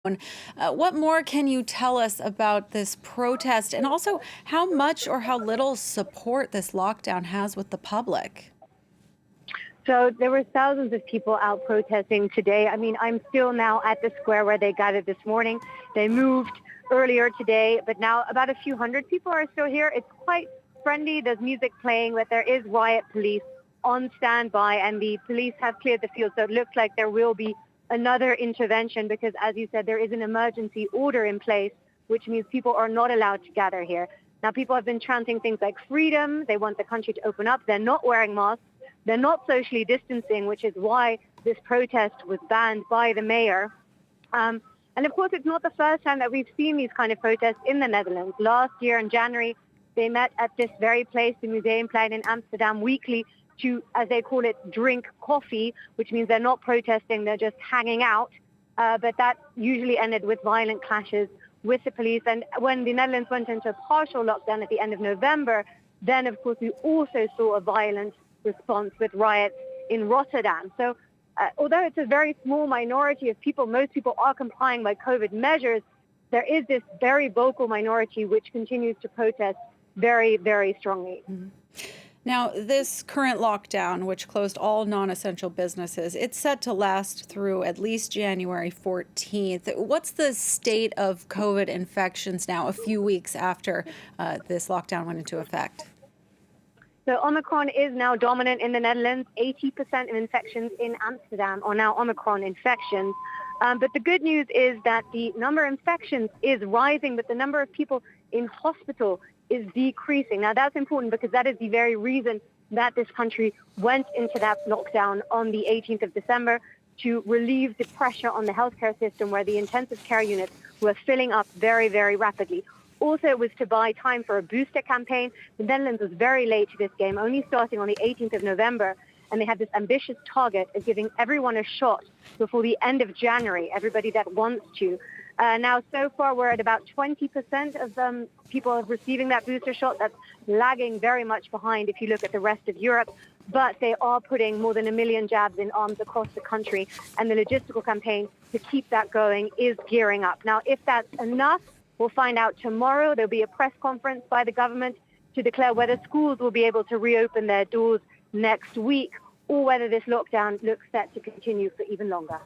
What more can you tell us about this protest and also how much or how little support this lockdown has with the public? So there were thousands of people out protesting today. I mean, I'm still now at the square where they gathered this morning. They moved earlier today, but now about a few hundred people are still here. It's quite friendly. There's music playing, but there is riot police on standby, and the police have cleared the field. So it looks like there will be another intervention because, as you said, there is an emergency order in place, which means people are not allowed to gather here. Now, people have been chanting things like freedom. They want the country to open up. They're not wearing masks. They're not socially distancing, which is why this protest was banned by the mayor. And of course, it's not the first time that we've seen these kind of protests in the Netherlands. Last year in January, they met at this very place, the Museumplein in Amsterdam, weekly to, as they call it, drink coffee, which means they're not protesting, they're just hanging out. But that usually ended with violent clashes with the police. And when the Netherlands went into a partial lockdown at the end of November, then, of course, we also saw a violent response with riots in Rotterdam. So although it's a very small minority of people, most people are complying by COVID measures, there is this very vocal minority which continues to protest very, very strongly. Now, this current lockdown, which closed all non-essential businesses, it's set to last through at least January 14th. What's the state of COVID infections now, a few weeks after this lockdown went into effect? So Omicron is now dominant in the Netherlands. 80% of infections in Amsterdam are now Omicron infections. But the good news is that the number of infections is rising, but the number of people in hospital is decreasing. Now, that's important because that is the very reason that this country went into that lockdown on the 18th of December to relieve the pressure on the healthcare system where the intensive care units were filling up very, very rapidly. Also, it was to buy time for a booster campaign. The Netherlands was very late to this game, only starting on the 18th of November. And they have this ambitious target of giving everyone a shot before the end of January, everybody that wants to. Now, so far, we're at about 20% of people receiving that booster shot. That's lagging very much behind if you look at the rest of Europe. But they are putting more than 1 million jabs in arms across the country. And the logistical campaign to keep that going is gearing up. Now, if that's enough, we'll find out tomorrow. There'll be a press conference by the government to declare whether schools will be able to reopen their doors next week or whether this lockdown looks set to continue for even longer.